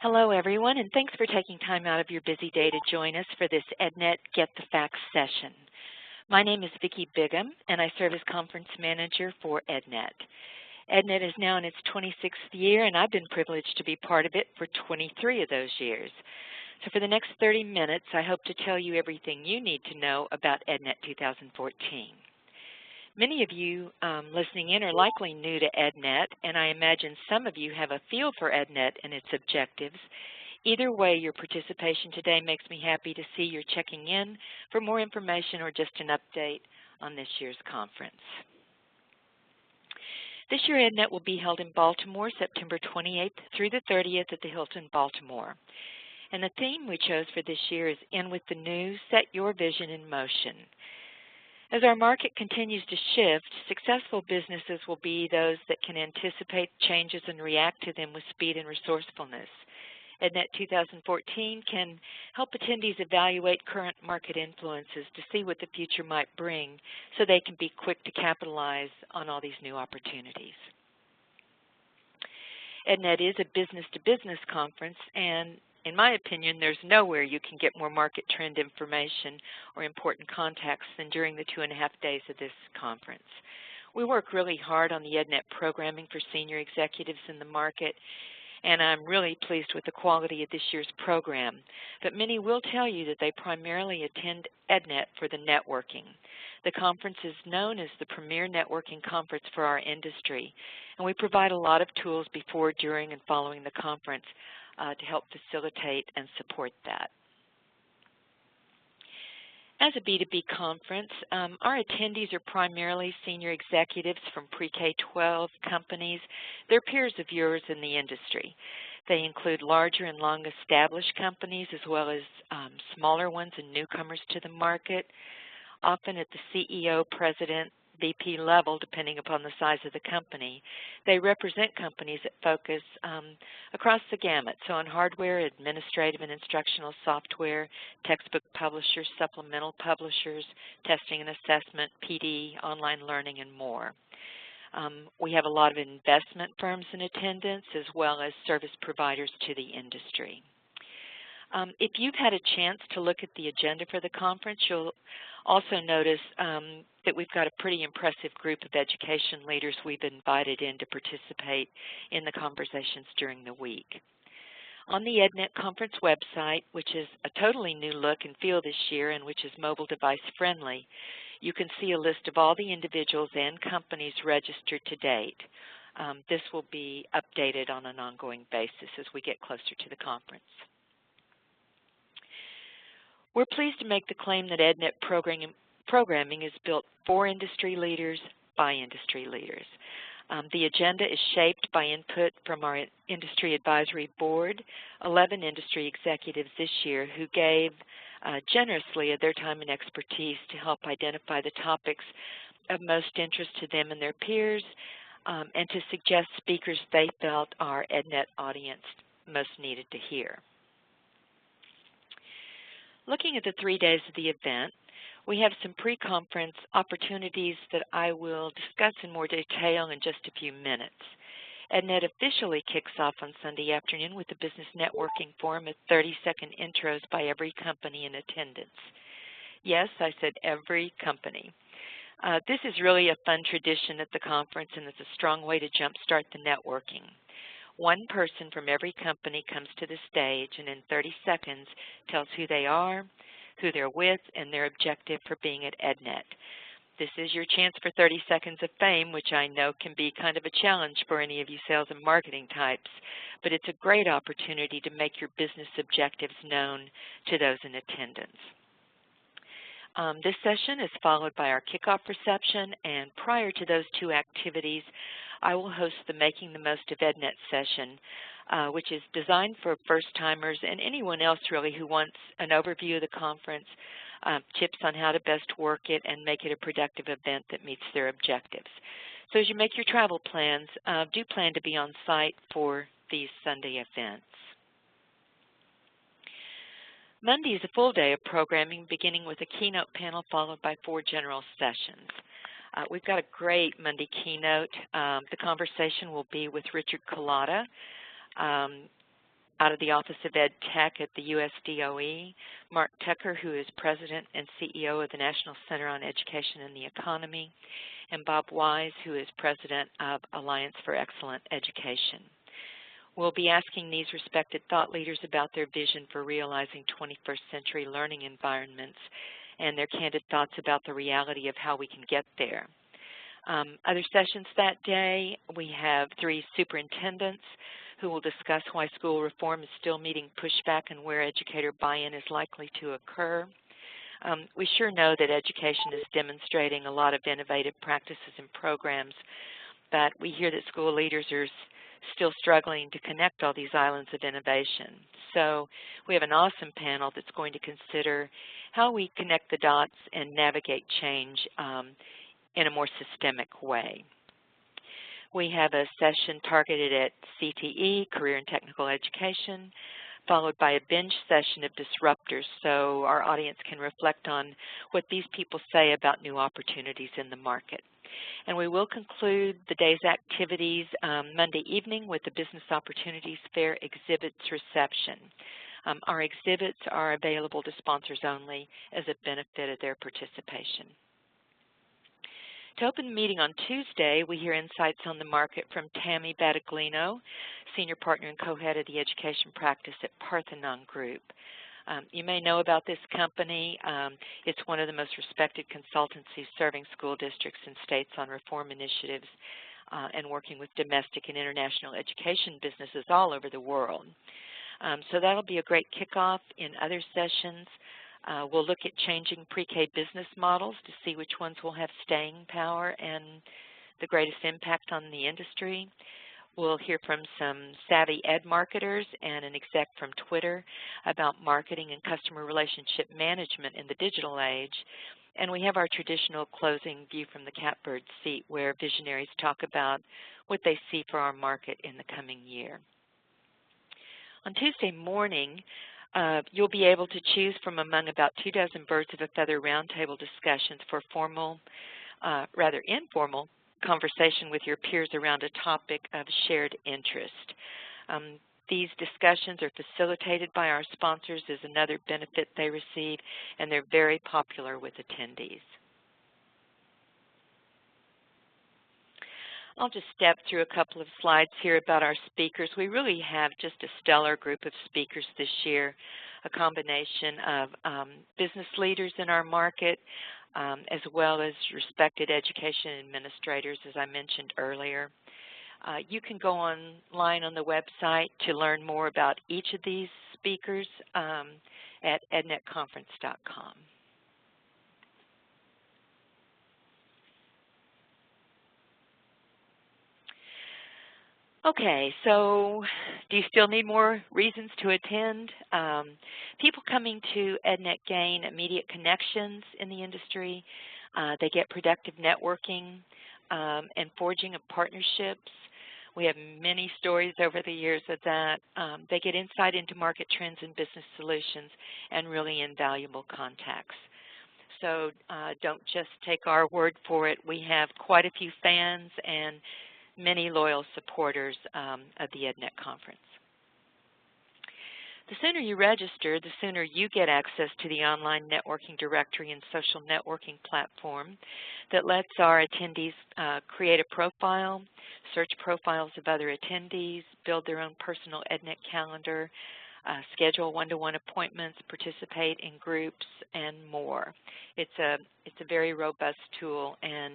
Hello, everyone, and thanks for taking time out of your busy day to join us for this EdNet Get the Facts session. My name is Vicki Bigham, and I serve as Conference Manager for EdNet. EdNet is now in its 26th year, and I've been privileged to be part of it for 23 of those years. So for the next 30 minutes, I hope to tell you everything you need to know about EdNet 2014. Many of you listening in are likely new to EdNet, and I imagine some of you have a feel for EdNet and its objectives. Either way, your participation today makes me happy to see you're checking in for more information or just an update on this year's conference. This year, EdNet will be held in Baltimore, September 28th through the 30th at the Hilton, Baltimore. And the theme we chose for this year is In with the New, Set Your Vision in Motion. As our market continues to shift, successful businesses will be those that can anticipate changes and react to them with speed and resourcefulness. EdNet 2014 can help attendees evaluate current market influences to see what the future might bring so they can be quick to capitalize on all these new opportunities. EdNet is a business-to-business conference, and in my opinion, there's nowhere you can get more market trend information or important contacts than during the 2.5 days of this conference. We work really hard on the EdNet programming for senior executives in the market, and I'm really pleased with the quality of this year's program. But many will tell you that they primarily attend EdNet for the networking. The conference is known as the premier networking conference for our industry, and we provide a lot of tools before, during, and following the conference to help facilitate and support that. As a B2B conference, our attendees are primarily senior executives from pre-K-12 companies. They're peers of yours in the industry. They include larger and long-established companies as well as smaller ones and newcomers to the market, often at the CEO, president, VP level, depending upon the size of the company. They represent companies that focus across the gamut, so on hardware, administrative and instructional software, textbook publishers, supplemental publishers, testing and assessment, PD, online learning, and more. We have a lot of investment firms in attendance as well as service providers to the industry. If you've had a chance to look at the agenda for the conference, you'll also notice that we've got a pretty impressive group of education leaders we've invited in to participate in the conversations during the week. On the EdNet Conference website, which is a totally new look and feel this year and which is mobile device friendly, you can see a list of all the individuals and companies registered to date. This will be updated on an ongoing basis as we get closer to the conference. We're pleased to make the claim that EdNet programming is built for industry leaders by industry leaders. The agenda is shaped by input from our Industry Advisory Board, 11 industry executives this year who gave generously of their time and expertise to help identify the topics of most interest to them and their peers and to suggest speakers they felt our EdNet audience most needed to hear. Looking at the 3 days of the event, we have some pre-conference opportunities that I will discuss in more detail in just a few minutes. EdNet officially kicks off on Sunday afternoon with the Business Networking Forum of 30-second intros by every company in attendance. Yes, I said every company. This is really a fun tradition at the conference, and it's a strong way to jumpstart the networking. One person from every company comes to the stage and in 30 seconds tells who they are, who they're with, and their objective for being at EdNet. This is your chance for 30 seconds of fame, which I know can be kind of a challenge for any of you sales and marketing types, but it's a great opportunity to make your business objectives known to those in attendance. This session is followed by our kickoff reception, and prior to those two activities, I will host the Making the Most of EdNet session, which is designed for first-timers and anyone else really who wants an overview of the conference, tips on how to best work it, and make it a productive event that meets their objectives. So as you make your travel plans, do plan to be on site for these Sunday events. Monday is a full day of programming, beginning with a keynote panel followed by 4 general sessions. We've got a great Monday keynote. The conversation will be with Richard Collada. out of the Office of Ed Tech at the USDOE, Mark Tucker, who is President and CEO of the National Center on Education and the Economy, and Bob Wise, who is President of Alliance for Excellent Education. We'll be asking these respected thought leaders about their vision for realizing 21st century learning environments and their candid thoughts about the reality of how we can get there. Other sessions that day, we have 3 superintendents who will discuss why school reform is still meeting pushback and where educator buy-in is likely to occur. We sure know that education is demonstrating a lot of innovative practices and programs, but we hear that school leaders are still struggling to connect all these islands of innovation. So we have an awesome panel that's going to consider how we connect the dots and navigate change in a more systemic way. We have a session targeted at CTE, Career and Technical Education, followed by a binge session of disruptors so our audience can reflect on what these people say about new opportunities in the market. And we will conclude the day's activities Monday evening with the Business Opportunities Fair exhibits reception. Our exhibits are available to sponsors only as a benefit of their participation. To open the meeting on Tuesday, we hear insights on the market from Tammy Battaglino, Senior Partner and Co-Head of the Education Practice at Parthenon Group. You may know about this company. It's one of the most respected consultancies serving school districts and states on reform initiatives and working with domestic and international education businesses all over the world. So that'll be a great kickoff. In other sessions, we'll look at changing pre-K business models to see which ones will have staying power and the greatest impact on the industry. We'll hear from some savvy ed marketers and an exec from Twitter about marketing and customer relationship management in the digital age. And we have our traditional closing view from the catbird seat where visionaries talk about what they see for our market in the coming year. On Tuesday morning, you'll be able to choose from among about 24 birds of a feather roundtable discussions for formal, rather informal, conversation with your peers around a topic of shared interest. These discussions are facilitated by our sponsors as another benefit they receive, and they're very popular with attendees. I'll just step through a couple of slides here about our speakers. We really have just a stellar group of speakers this year, a combination of business leaders in our market, as well as respected education administrators, as I mentioned earlier. You can go online on the website to learn more about each of these speakers at ednetconference.com. Okay, so do you still need more reasons to attend? People coming to EdNet gain immediate connections in the industry. They get productive networking and forging of partnerships. We have many stories over the years of that. They get insight into market trends and business solutions and really invaluable contacts. So don't just take our word for it. We have quite a few fans and many loyal supporters of the EdNet Conference. The sooner you register, the sooner you get access to the online networking directory and social networking platform that lets our attendees create a profile, search profiles of other attendees, build their own personal EdNet calendar, schedule one-to-one appointments, participate in groups, and more. It's a very robust tool, and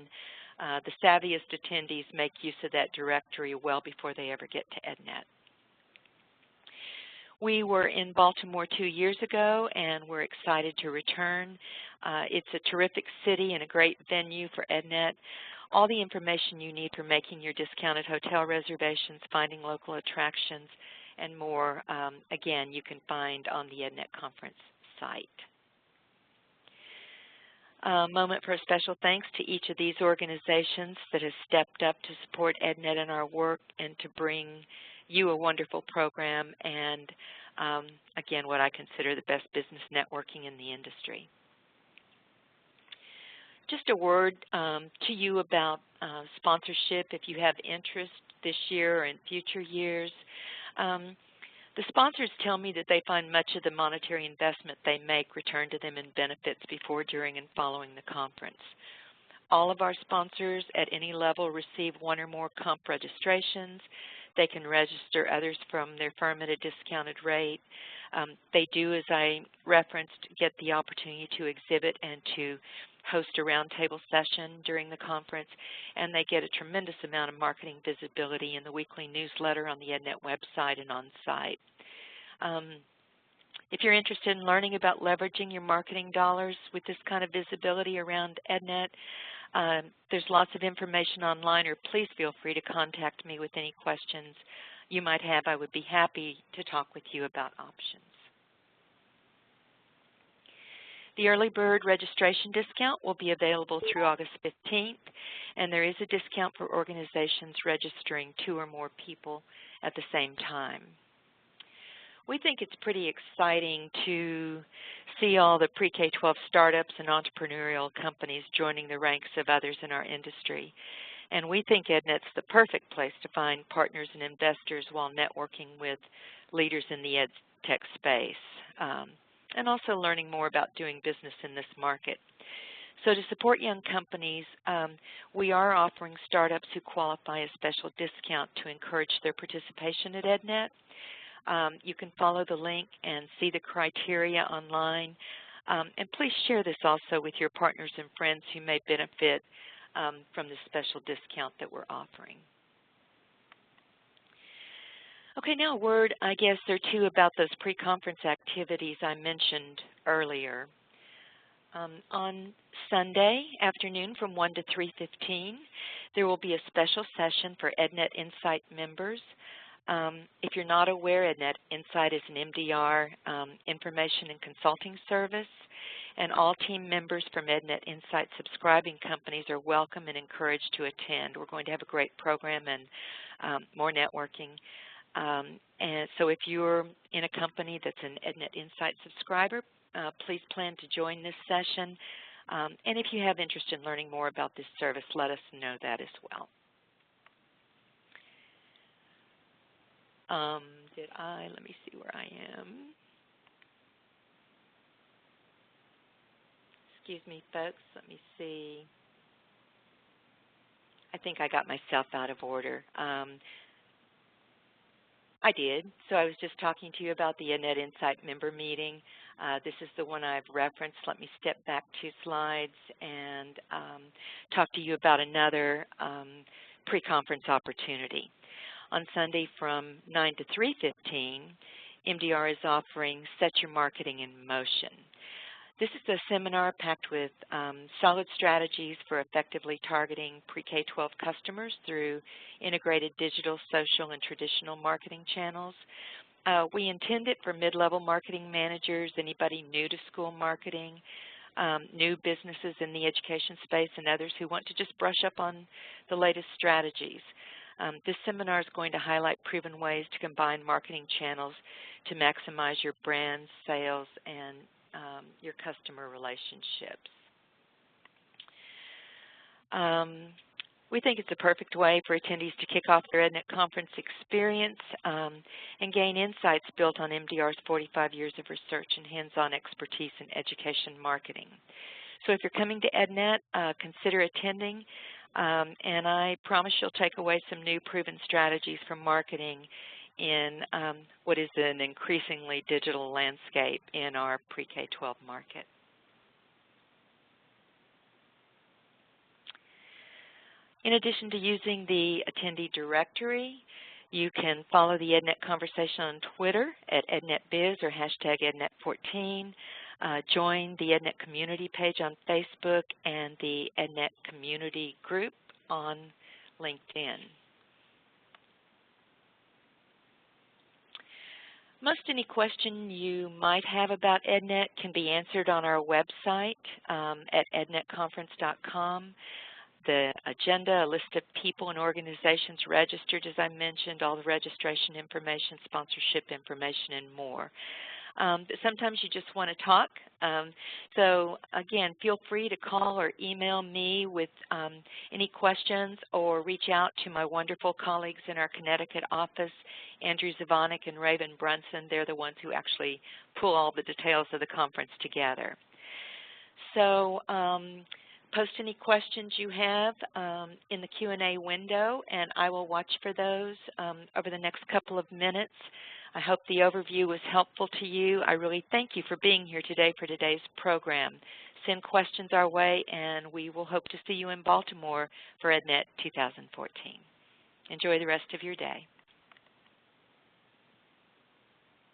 the savviest attendees make use of that directory well before they ever get to EdNet. We were in Baltimore 2 years ago, and we're excited to return. It's a terrific city and a great venue for EdNet. All the information you need for making your discounted hotel reservations, finding local attractions, and more, again, you can find on the EdNet Conference site. A moment for a special thanks to each of these organizations that has stepped up to support EdNet in our work and to bring you a wonderful program and, again, what I consider the best business networking in the industry. Just a word to you about sponsorship if you have interest this year or in future years. The The sponsors tell me that they find much of the monetary investment they make return to them in benefits before, during, and following the conference. All of our sponsors at any level receive one or more comp registrations. They can register others from their firm at a discounted rate. They do, as I referenced, get the opportunity to exhibit and to host a roundtable session during the conference, and they get a tremendous amount of marketing visibility in the weekly newsletter on the EdNet website and on site. If you're interested in learning about leveraging your marketing dollars with this kind of visibility around EdNet, there's lots of information online, or please feel free to contact me with any questions you might have. I would be happy to talk with you about options. The early bird registration discount will be available through August 15th, and there is a discount for organizations registering 2 or more people at the same time. We think it's pretty exciting to see all the pre-K-12 startups and entrepreneurial companies joining the ranks of others in our industry. And we think EdNet's the perfect place to find partners and investors while networking with leaders in the ed tech space, and also learning more about doing business in this market. So to support young companies, we are offering startups who qualify a special discount to encourage their participation at EdNet. You can follow the link and see the criteria online. And please share this also with your partners and friends who may benefit from the special discount that we're offering. Okay, now a word, I guess, or two about those pre-conference activities I mentioned earlier. On Sunday afternoon from 1 to 3:15, there will be a special session for EdNet Insight members. If you're not aware, EdNet Insight is an MDR information and consulting service, and all team members from EdNet Insight subscribing companies are welcome and encouraged to attend. We're going to have a great program and more networking. And so if you're in a company that's an EdNet Insight subscriber, please plan to join this session. And if you have interest in learning more about this service, let us know that as well. Let me see where I am. Excuse me, folks, let me see. I think I got myself out of order. I did. So I was just talking to you about the EdNet Insight member meeting. This is the one I've referenced. Let me step back 2 slides and talk to you about another pre-conference opportunity. On Sunday from 9 to 3:15, MDR is offering Set Your Marketing in Motion. This is a seminar packed with solid strategies for effectively targeting pre-K-12 customers through integrated digital, social, and traditional marketing channels. We intend it for mid-level marketing managers, anybody new to school marketing, new businesses in the education space, and others who want to just brush up on the latest strategies. This seminar is going to highlight proven ways to combine marketing channels to maximize your brand, sales, and your customer relationships. We think it's a perfect way for attendees to kick off their EdNet conference experience and gain insights built on MDR's 45 years of research and hands-on expertise in education marketing. So if you're coming to EdNet, consider attending, and I promise you'll take away some new proven strategies for marketing in what is an increasingly digital landscape in our pre-K-12 market. In addition to using the attendee directory, you can follow the EdNet conversation on Twitter at EdNetBiz or hashtag EdNet14. Join the EdNet community page on Facebook and the EdNet community group on LinkedIn. Most any question you might have about EdNet can be answered on our website at ednetconference.com. The agenda, a list of people and organizations registered, as I mentioned, all the registration information, sponsorship information, and more. But sometimes you just want to talk. So again, feel free to call or email me with any questions, or reach out to my wonderful colleagues in our Connecticut office, Andrew Zavonik and Raven Brunson. They're the ones who actually pull all the details of the conference together. So post any questions you have in the Q&A window, and I will watch for those over the next couple of minutes. I hope the overview was helpful to you. I really thank you for being here today for today's program. Send questions our way, and we will hope to see you in Baltimore for EdNet 2014. Enjoy the rest of your day.